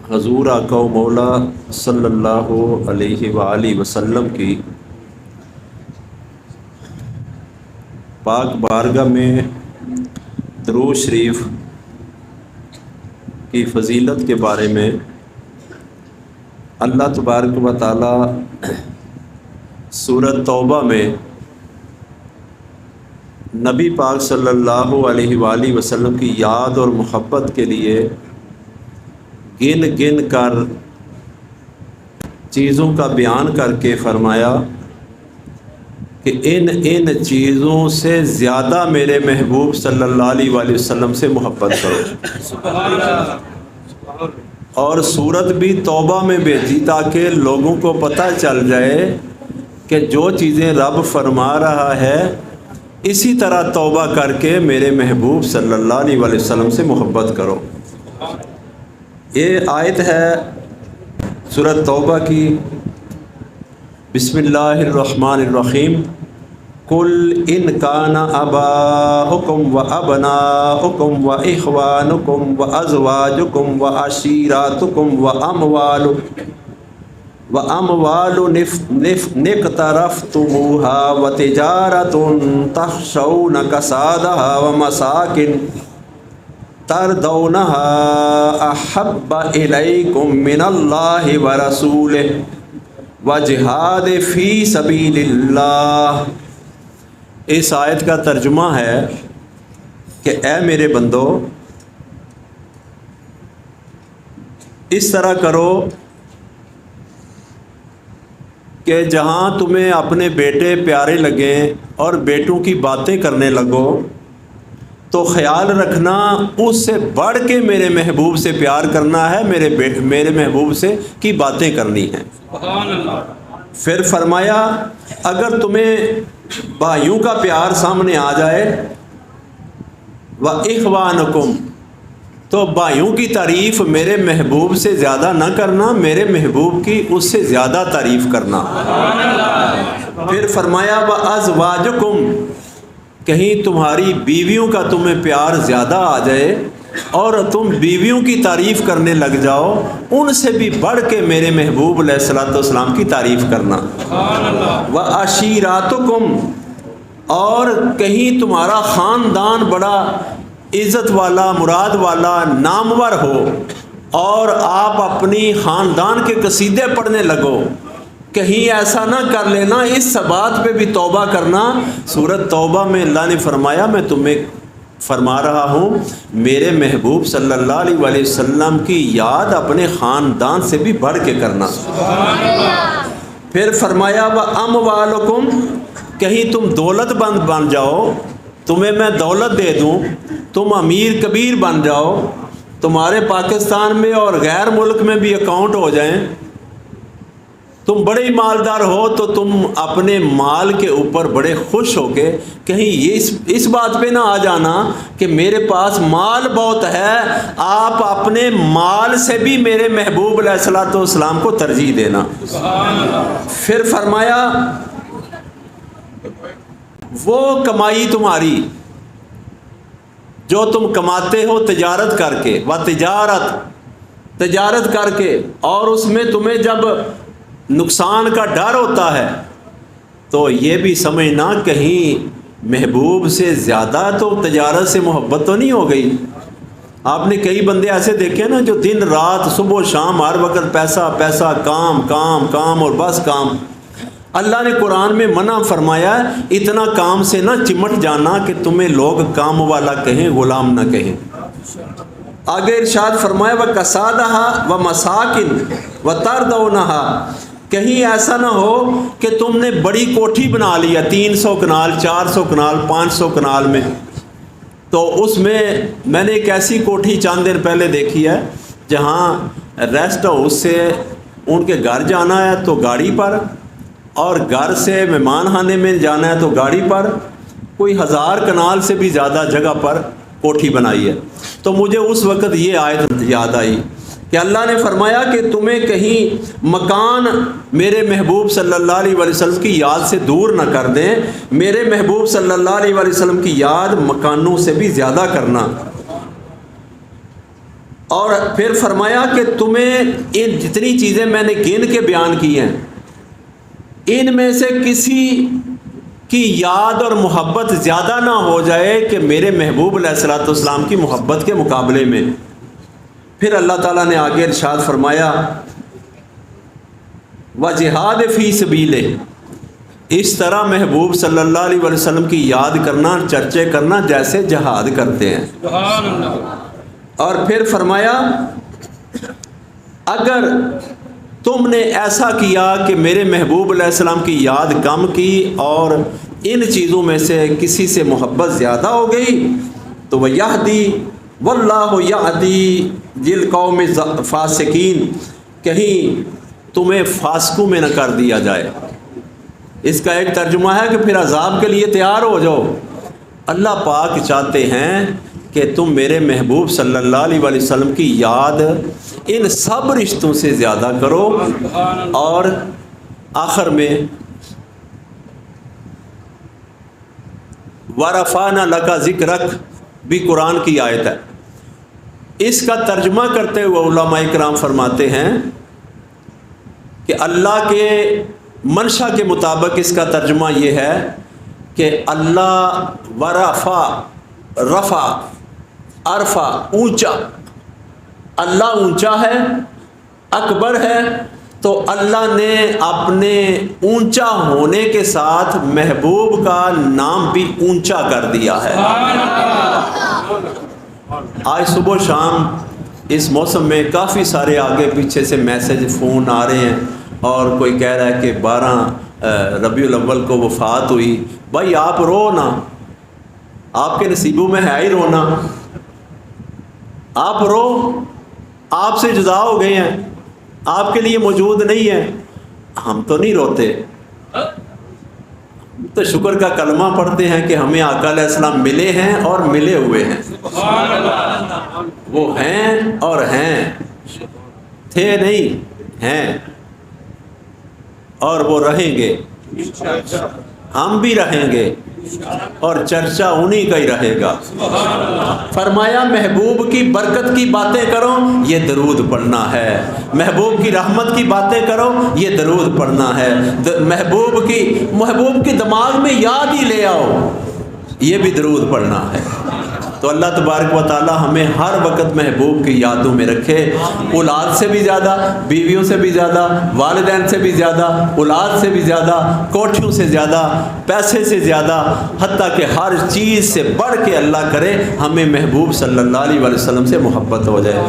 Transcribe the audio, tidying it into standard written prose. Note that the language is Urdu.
حضور آقا و مولا صلی اللہ علیہ وآلہ وسلم کی پاک بارگاہ میں درود شریف کی فضیلت کے بارے میں اللہ تبارک و تعالی سورۃ توبہ میں نبی پاک صلی اللہ علیہ وآلہ وسلم کی یاد اور محبت کے لیے گن گن کر چیزوں کا بیان کر کے فرمایا کہ ان چیزوں سے زیادہ میرے محبوب صلی اللہ علیہ وآلہ وسلم سے محبت کرو۔ اور سورت بھی توبہ میں بھیجی تاکہ لوگوں کو پتہ چل جائے کہ جو چیزیں رب فرما رہا ہے اسی طرح توبہ کر کے میرے محبوب صلی اللہ علیہ وآلہ وسلم سے محبت کرو۔ یہ آیت ہے سورۃ توبہ کی۔ بسم اللہ الرحمن الرحیم۔ قل ان کان آباؤکم و ابناؤکم و اخوانکم و ازواجکم و عشیراتکم و اموال اقترفتموها و تجارت تخشون کسادها و مساکن تردونها احب الیکم من اللہ و رسولہ و جہاد فی سبیل اللہ۔ اس آیت کا ترجمہ ہے کہ اے میرے بندو، اس طرح کرو کہ جہاں تمہیں اپنے بیٹے پیارے لگیں اور بیٹوں کی باتیں کرنے لگو تو خیال رکھنا اس سے بڑھ کے میرے محبوب سے پیار کرنا ہے، میرے محبوب سے کی باتیں کرنی ہیں۔ پھر فرمایا اگر تمہیں بھائیوں کا پیار سامنے آ جائے وَإِخْوَانُكُمْ، تو بھائیوں کی تعریف میرے محبوب سے زیادہ نہ کرنا، میرے محبوب کی اس سے زیادہ تعریف کرنا۔ پھر فرمایا وَأَزْوَاجُكُمْ، کہیں تمہاری بیویوں کا تمہیں پیار زیادہ آ جائے اور تم بیویوں کی تعریف کرنے لگ جاؤ، ان سے بھی بڑھ کے میرے محبوب علیہ الصلوۃ والسلام کی تعریف کرنا۔ وَعَشِيرَاتُكُمْ، اور کہیں تمہارا خاندان بڑا عزت والا، مراد والا، نامور ہو اور آپ اپنی خاندان کے قصیدے پڑھنے لگو، کہیں ایسا نہ کر لینا، اس بات پہ بھی توبہ کرنا۔ سورۃ توبہ میں اللہ نے فرمایا میں تمہیں فرما رہا ہوں میرے محبوب صلی اللہ علیہ وآلہ وسلم کی یاد اپنے خاندان سے بھی بڑھ کے کرنا۔ پھر فرمایا وَأَمْوَالُكُمْ، کہیں تم دولت مند بن جاؤ، تمہیں میں دولت دے دوں، تم امیر کبیر بن جاؤ، تمہارے پاکستان میں اور غیر ملک میں بھی اکاؤنٹ ہو جائیں، تم بڑے مالدار ہو تو تم اپنے مال کے اوپر بڑے خوش ہو کے کہیں یہ اس بات پہ نہ آ جانا کہ میرے پاس مال بہت ہے، آپ اپنے مال سے بھی میرے محبوب علیہ الصلوۃ والسلام کو ترجیح دینا۔ پھر فرمایا وہ کمائی تمہاری جو تم کماتے ہو تجارت کر کے، تجارت کر کے، اور اس میں تمہیں جب نقصان کا ڈر ہوتا ہے تو یہ بھی سمجھنا کہیں محبوب سے زیادہ تو تجارت سے محبت تو نہیں ہو گئی۔ آپ نے کئی بندے ایسے دیکھے نا جو دن رات صبح و شام ہر وقت پیسہ پیسہ، کام کام کام اور بس کام۔ اللہ نے قرآن میں منع فرمایا اتنا کام سے نہ چمٹ جانا کہ تمہیں لوگ کام والا کہیں، غلام نہ کہیں۔ آگے ارشاد فرمایا وَكَسَادَهَا وَمَسَاكِنْ وَتَرْضَوْنَهَا، کہیں ایسا نہ ہو کہ تم نے بڑی کوٹھی بنا لیا 300 کنال، 400 کنال، 500 کنال میں، تو اس میں نے ایک ایسی کوٹھی چند دن پہلے دیکھی ہے جہاں ریسٹ ہاؤس سے ان کے گھر جانا ہے تو گاڑی پر، اور گھر سے مہمان خانے میں جانا ہے تو گاڑی پر، کوئی 1000 کنال سے بھی زیادہ جگہ پر کوٹھی بنائی ہے۔ تو مجھے اس وقت یہ آیت یاد آئی کہ اللہ نے فرمایا کہ تمہیں کہیں مکان میرے محبوب صلی اللہ علیہ وآلہ وسلم کی یاد سے دور نہ کر دیں، میرے محبوب صلی اللہ علیہ وآلہ وسلم کی یاد مکانوں سے بھی زیادہ کرنا۔ اور پھر فرمایا کہ تمہیں ان جتنی چیزیں میں نے گن کے بیان کی ہیں ان میں سے کسی کی یاد اور محبت زیادہ نہ ہو جائے کہ میرے محبوب علیہ الصلوۃ والسلام کی محبت کے مقابلے میں۔ پھر اللہ تعالیٰ نے آگے ارشاد فرمایا وجہاد فی سبیلہ، اس طرح محبوب صلی اللہ علیہ وسلم کی یاد کرنا، چرچے کرنا جیسے جہاد کرتے ہیں۔ سبحان اللہ۔ اور پھر فرمایا اگر تم نے ایسا کیا کہ میرے محبوب علیہ السلام کی یاد کم کی اور ان چیزوں میں سے کسی سے محبت زیادہ ہو گئی تو وہ یہدی واللہ یہدی القوم فاسقین، کہیں تمہیں فاسقوں میں نہ کر دیا جائے۔ اس کا ایک ترجمہ ہے کہ پھر عذاب کے لیے تیار ہو جاؤ۔ اللہ پاک چاہتے ہیں کہ تم میرے محبوب صلی اللہ علیہ وسلم کی یاد ان سب رشتوں سے زیادہ کرو۔ اور آخر میں وَرَفَعْنَا لَكَ ذِكْرَكَ بھی قرآن کی آیت ہے۔ اس کا ترجمہ کرتے ہوئے علماء کرام فرماتے ہیں کہ اللہ کے منشا کے مطابق اس کا ترجمہ یہ ہے کہ اللہ رفع عرفہ اونچا، اللہ اونچا ہے، اکبر ہے، تو اللہ نے اپنے اونچا ہونے کے ساتھ محبوب کا نام بھی اونچا کر دیا ہے۔ آج صبح و شام اس موسم میں کافی سارے آگے پیچھے سے میسج فون آ رہے ہیں اور کوئی کہہ رہا ہے کہ 12 ربیع الاول کو وفات ہوئی۔ بھائی آپ رو نا، آپ کے نصیبوں میں ہے ہی رونا، آپ رو، آپ سے جدا ہو گئے ہیں، آپ کے لیے موجود نہیں ہے۔ ہم تو نہیں روتے، تو شکر کا کلمہ پڑھتے ہیں کہ ہمیں آقا علیہ السلام ملے ہیں اور ملے ہوئے ہیں۔ وہ ہیں اور ہیں، تھے نہیں، ہیں، اور وہ رہیں گے، ہم بھی رہیں گے، اور چرچا انہی کا ہی رہے گا۔ فرمایا محبوب کی برکت کی باتیں کرو، یہ درود پڑھنا ہے۔ محبوب کی رحمت کی باتیں کرو، یہ درود پڑھنا ہے۔ محبوب کی دماغ میں یاد ہی لے آؤ، یہ بھی درود پڑھنا ہے۔ تو اللہ تبارک و تعالی ہمیں ہر وقت محبوب کی یادوں میں رکھے، اولاد سے بھی زیادہ، بیویوں سے بھی زیادہ، والدین سے بھی زیادہ، اولاد سے بھی زیادہ، کوٹھیوں سے زیادہ، پیسے سے زیادہ، حتیٰ کہ ہر چیز سے بڑھ کے اللہ کرے ہمیں محبوب صلی اللہ علیہ وسلم سے محبت ہو جائے۔